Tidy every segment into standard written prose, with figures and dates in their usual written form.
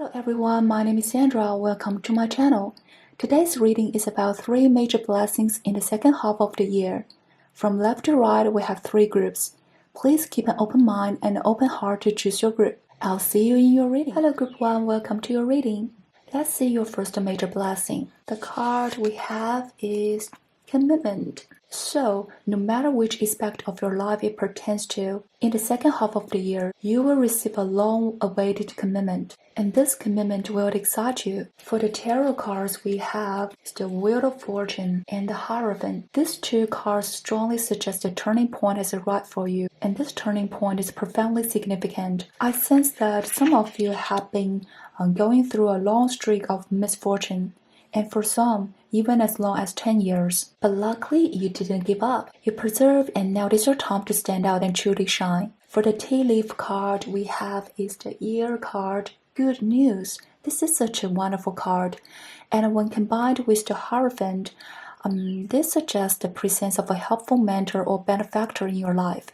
Hello everyone, my name is Sandra. Welcome to my channel. Today's reading is about 3 major blessings in the second half of the year. From left to right, we have 3 groups. Please keep an open mind and an open heart to choose your group. I'll see you in your reading. Hello group 1, welcome to your reading. Let's see your first major blessing. The card we have is commitment. So, no matter which aspect of your life it pertains to, in the second half of the year, you will receive a long-awaited commitment, and this commitment will excite you. For the tarot cards we have is the Wheel of Fortune and the Hierophant. These 2 cards strongly suggest a turning point is right for you, and this turning point is profoundly significant. I sense that some of you have been going through a long streak of misfortune, and for some, even as long as 10 years. But luckily, you didn't give up. You persevered, and now is your time to stand out and truly shine. For the tea leaf card we have is the Ear card, Good News. This is such a wonderful card, and when combined with the Hierophant, this suggests the presence of a helpful mentor or benefactor in your life.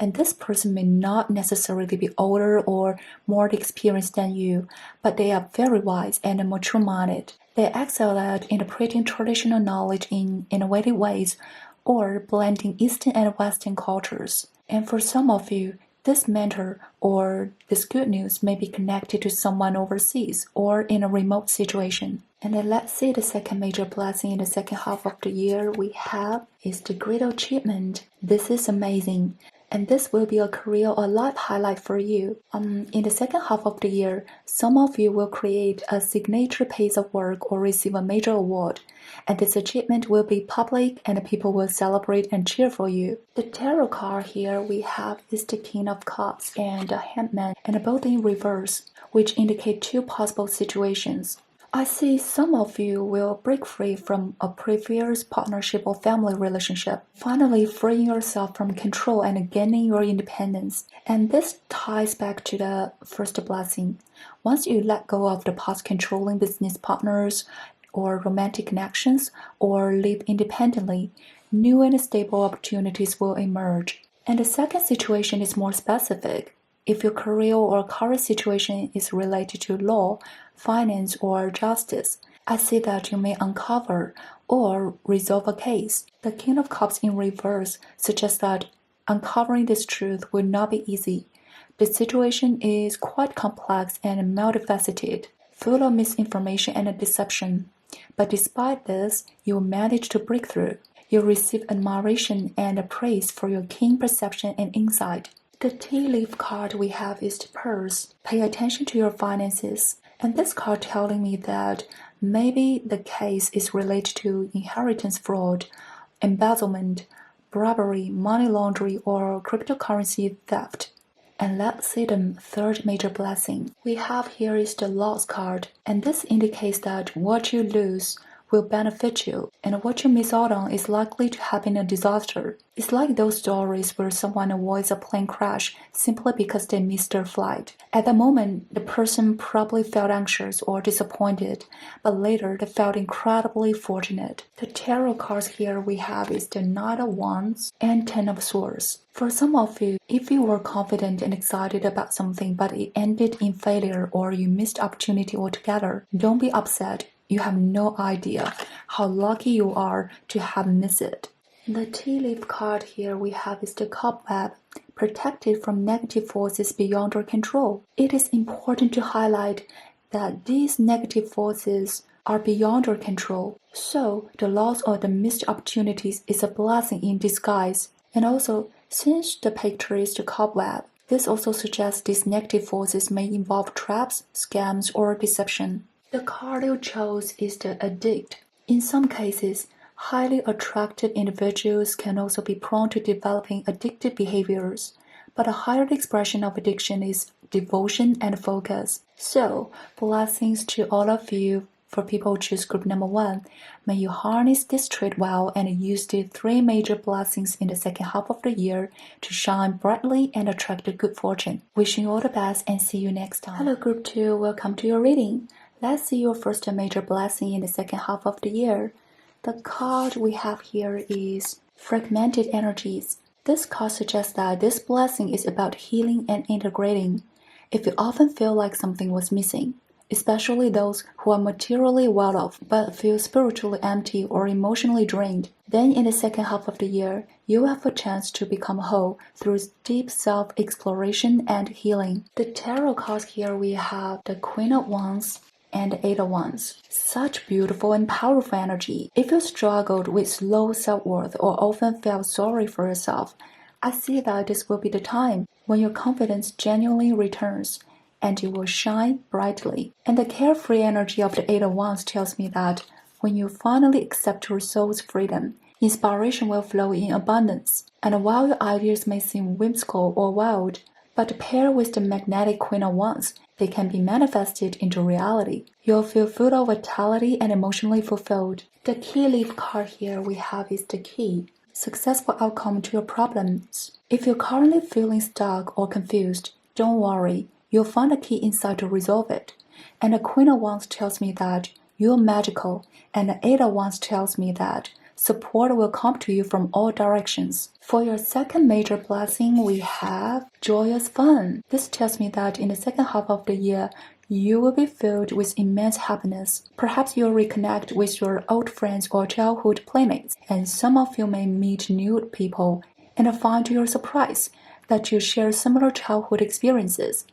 And this person may not necessarily be older or more experienced than you, but they are very wise and mature-minded. They excel at interpreting traditional knowledge in innovative ways or blending Eastern and Western cultures. And for some of you, this mentor or this good news may be connected to someone overseas or in a remote situation. And then let's see the second major blessing in the second half of the year we have is the Great Achievement. This is amazing. And this will be a career or life highlight for you. In the second half of the year, some of you will create a signature piece of work or receive a major award. And this achievement will be public and people will celebrate and cheer for you. The tarot card here we have is the King of Cups and the Hangman, and both in reverse, which indicate 2 possible situations. I see some of you will break free from a previous partnership or family relationship, finally freeing yourself from control and gaining your independence. And this ties back to the first blessing. Once you let go of the past controlling business partners or romantic connections or live independently, new and stable opportunities will emerge. And the second situation is more specific. If your career or current situation is related to law, finance, or justice, I see that you may uncover or resolve a case. The King of Cups in reverse suggests that uncovering this truth will not be easy. The situation is quite complex and multifaceted, full of misinformation and deception. But despite this, you will manage to break through. You'll receive admiration and praise for your keen perception and insight. The tea leaf card we have is the Purse. Pay attention to your finances. And this card telling me that maybe the case is related to inheritance fraud, embezzlement, bribery, money laundering, or cryptocurrency theft. And let's see the third major blessing. We have here is the Loss card. And this indicates that what you lose will benefit you, and what you miss out on is likely to happen a disaster. It's like those stories where someone avoids a plane crash simply because they missed their flight. At the moment, the person probably felt anxious or disappointed, but later they felt incredibly fortunate. The tarot cards here we have is the Knight of Wands and Ten of Swords. For some of you, if you were confident and excited about something but it ended in failure or you missed opportunity altogether, don't be upset. You have no idea how lucky you are to have missed it. The tea leaf card here we have is the Cobweb, protected from negative forces beyond your control. It is important to highlight that these negative forces are beyond your control. So, the loss or the missed opportunities is a blessing in disguise. And also, since the picture is the cobweb, this also suggests these negative forces may involve traps, scams, or deception. The card you chose is the Addict. In some cases, highly attractive individuals can also be prone to developing addictive behaviors, but a higher expression of addiction is devotion and focus. So, blessings to all of you. For people who choose group number 1, may you harness this trait well and use the 3 major blessings in the second half of the year to shine brightly and attract good fortune. Wishing you all the best and see you next time. Hello group 2, welcome to your reading. Let's see your first major blessing in the second half of the year. The card we have here is Fragmented Energies. This card suggests that this blessing is about healing and integrating. If you often feel like something was missing, especially those who are materially well off but feel spiritually empty or emotionally drained. Then in the second half of the year, you will have a chance to become whole through deep self-exploration and healing. The tarot cards here we have the Queen of Wands and Eight of Wands. Such beautiful and powerful energy. If you struggled with low self-worth or often felt sorry for yourself, I see that this will be the time when your confidence genuinely returns and you will shine brightly. And the carefree energy of the Eight of Wands tells me that when you finally accept your soul's freedom, inspiration will flow in abundance. And while your ideas may seem whimsical or wild, but paired with the magnetic Queen of Wands, they can be manifested into reality. You'll feel full of vitality and emotionally fulfilled. The key leaf card here we have is the key. Successful outcome to your problems. If you're currently feeling stuck or confused, don't worry. You'll find a key inside to resolve it. And the Queen of Wands tells me that you're magical, and the Eight of Wands tells me that support will come to you from all directions. For your second major blessing, we have joyous fun. This tells me that in the second half of the year, you will be filled with immense happiness. Perhaps you'll reconnect with your old friends or childhood playmates, and some of you may meet new people and find to your surprise that you share similar childhood experiences.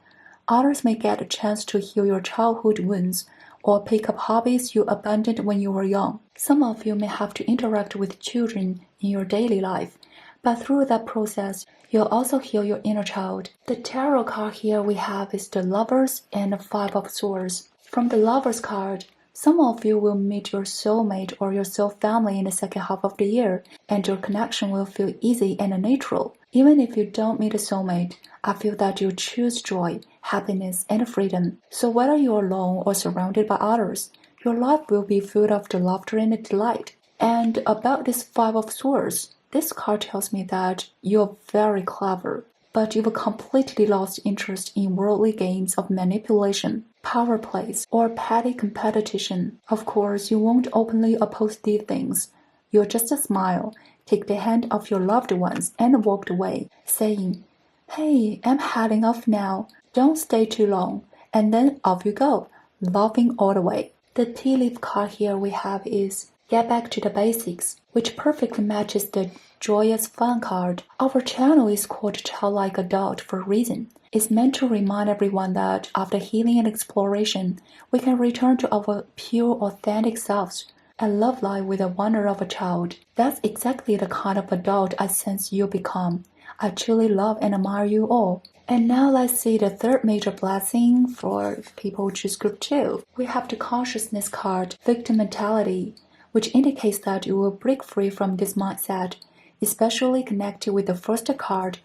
Others may get a chance to heal your childhood wounds or pick up hobbies you abandoned when you were young. Some of you may have to interact with children in your daily life, but through that process, you'll also heal your inner child. The tarot card here we have is the Lovers and the Five of Swords. From the Lovers card, some of you will meet your soulmate or your soul family in the second half of the year, and your connection will feel easy and natural. Even if you don't meet a soulmate, I feel that you choose joy, happiness, and freedom. So whether you're alone or surrounded by others, your life will be filled of the laughter and the delight. And about this Five of Swords, this card tells me that you're very clever, but you've completely lost interest in worldly games of manipulation, power plays, or petty competition. Of course, you won't openly oppose these things. You'll just smile, take the hand of your loved ones, and walk away, saying, "Hey, I'm heading off now. Don't stay too long." And then off you go, laughing all the way. The tea leaf card here we have is Get Back to the Basics, which perfectly matches the Joyous Fun card. Our channel is called Childlike Adult for a reason. It's meant to remind everyone that after healing and exploration, we can return to our pure, authentic selves and love life with the wonder of a child. That's exactly the kind of adult I sense you'll become. I truly love and admire you all. And now let's see the third major blessing for people who choose group 2. We have the Consciousness card, Victim Mentality, which indicates that you will break free from this mindset, especially connected with the first card.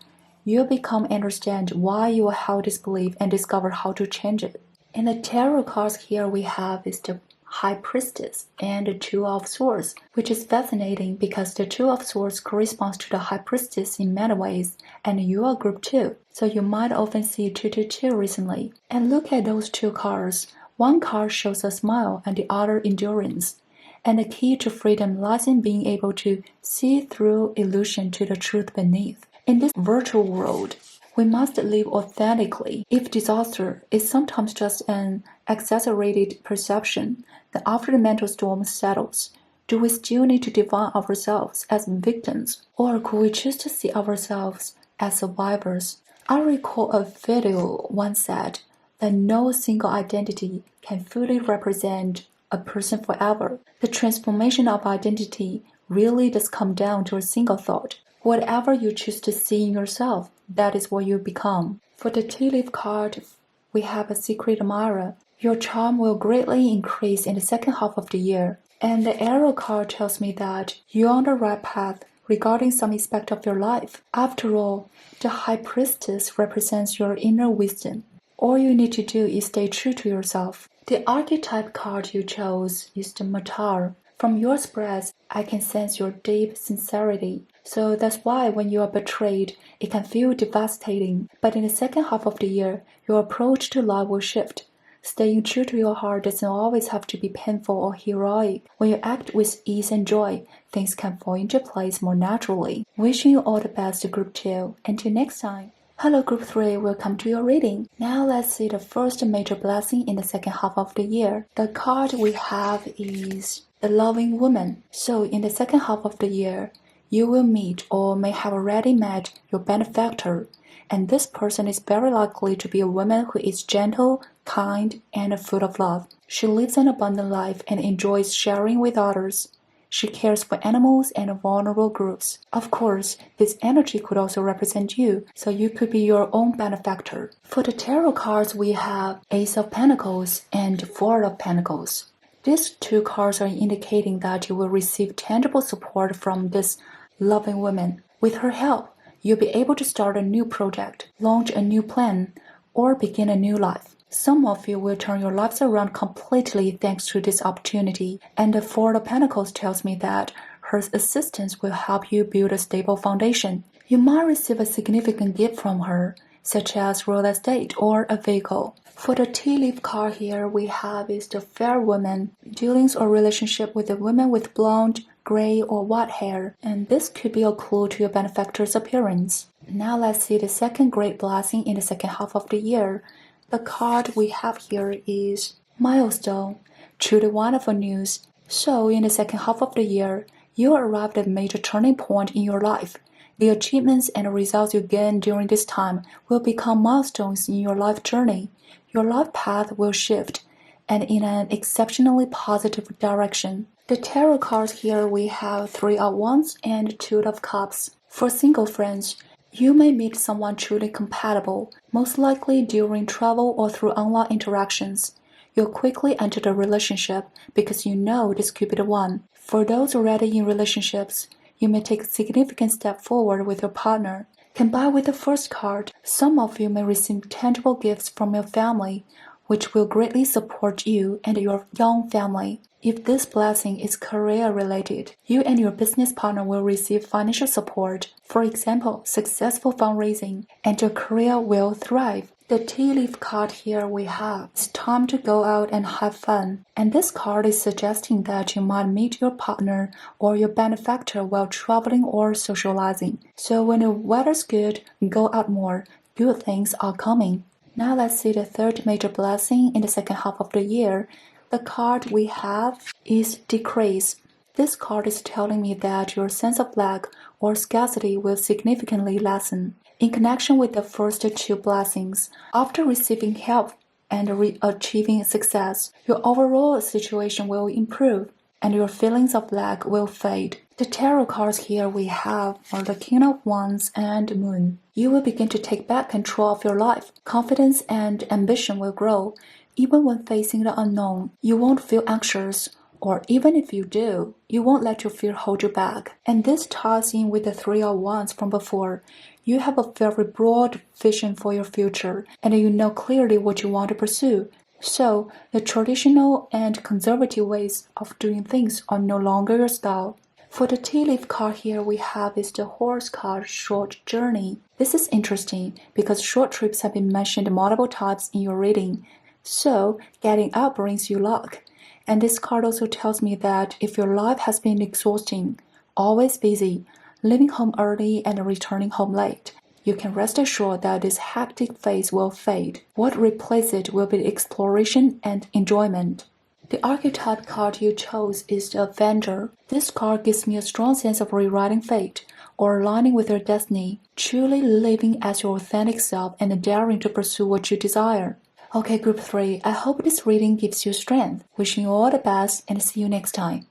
You'll become understand why you held this belief and discover how to change it. In the tarot cards here we have is the High Priestess and the Two of Swords, which is fascinating because the Two of Swords corresponds to the High Priestess in many ways, and you are group 2, so you might often see 222 recently. And look at those two cards. One card shows a smile and the other endurance. And the key to freedom lies in being able to see through illusion to the truth beneath. In this virtual world, we must live authentically. If disaster is sometimes just an exaggerated perception, then after the mental storm settles, do we still need to define ourselves as victims, or could we choose to see ourselves as survivors? I recall a video once said that no single identity can fully represent a person forever. The transformation of identity really does come down to a single thought. Whatever you choose to see in yourself, that is what you become. For the tea leaf card, we have a Secret Admirer. Your charm will greatly increase in the second half of the year. And the arrow card tells me that you're on the right path regarding some aspect of your life. After all, the High Priestess represents your inner wisdom. All you need to do is stay true to yourself. The archetype card you chose is the Martyr. From your spreads, I can sense your deep sincerity. So that's why when you are betrayed, it can feel devastating. But in the second half of the year, your approach to life will shift. Staying true to your heart doesn't always have to be painful or heroic. When you act with ease and joy, things can fall into place more naturally. Wishing you all the best, Group 2. Until next time. Hello Group 3, welcome to your reading. Now let's see the first major blessing in the second half of the year. The card we have is the Loving Woman. So in the second half of the year, you will meet or may have already met your benefactor. And this person is very likely to be a woman who is gentle, kind, and full of love. She lives an abundant life and enjoys sharing with others. She cares for animals and vulnerable groups. Of course, this energy could also represent you, so you could be your own benefactor. For the tarot cards, we have Ace of Pentacles and Four of Pentacles. These two cards are indicating that you will receive tangible support from this loving woman. With her help, you'll be able to start a new project, launch a new plan, or begin a new life. Some of you will turn your lives around completely thanks to this opportunity, and the Four of Pentacles tells me that her assistance will help you build a stable foundation. You might receive a significant gift from her, such as real estate or a vehicle. For the tea leaf card here we have is the Fair Woman, dealings or relationship with a woman with blonde, gray or white hair, and this could be a clue to your benefactor's appearance. Now let's see the second great blessing in the second half of the year. The card we have here is Milestone, truly wonderful news. So in the second half of the year, you arrived at a major turning point in your life. The achievements and results you gain during this time will become milestones in your life journey. Your life path will shift, and in an exceptionally positive direction. The tarot cards here we have Three of Wands and Two of Cups. For single friends, you may meet someone truly compatible, most likely during travel or through online interactions. You'll quickly enter the relationship because you know this could be the one. For those already in relationships, you may take a significant step forward with your partner. Combined with the first card, some of you may receive tangible gifts from your family, which will greatly support you and your young family. If this blessing is career-related, you and your business partner will receive financial support, for example, successful fundraising, and your career will thrive. The tea leaf card here we have it's time to go out and have fun. And this card is suggesting that you might meet your partner or your benefactor while traveling or socializing. So when the weather's good, go out more. Good things are coming. Now let's see the third major blessing in the second half of the year. The card we have is Decrease. This card is telling me that your sense of lack or scarcity will significantly lessen. In connection with the first two blessings, after receiving help and achieving success, your overall situation will improve and your feelings of lack will fade. The tarot cards here we have are the King of Wands and Moon. You will begin to take back control of your life. Confidence and ambition will grow. Even when facing the unknown, you won't feel anxious, or even if you do, you won't let your fear hold you back. And this ties in with the Three of Wands from before. You have a very broad vision for your future, and you know clearly what you want to pursue. So, the traditional and conservative ways of doing things are no longer your style. For the tea leaf card here we have is the Horse card, Short Journey. This is interesting because short trips have been mentioned multiple times in your reading. So, getting out brings you luck. And this card also tells me that if your life has been exhausting, always busy, leaving home early and returning home late, you can rest assured that this hectic phase will fade. What replaces it will be exploration and enjoyment. The archetype card you chose is the Avenger. This card gives me a strong sense of rewriting fate or aligning with your destiny, truly living as your authentic self and daring to pursue what you desire. Okay, Group 3, I hope this reading gives you strength. Wishing you all the best and see you next time.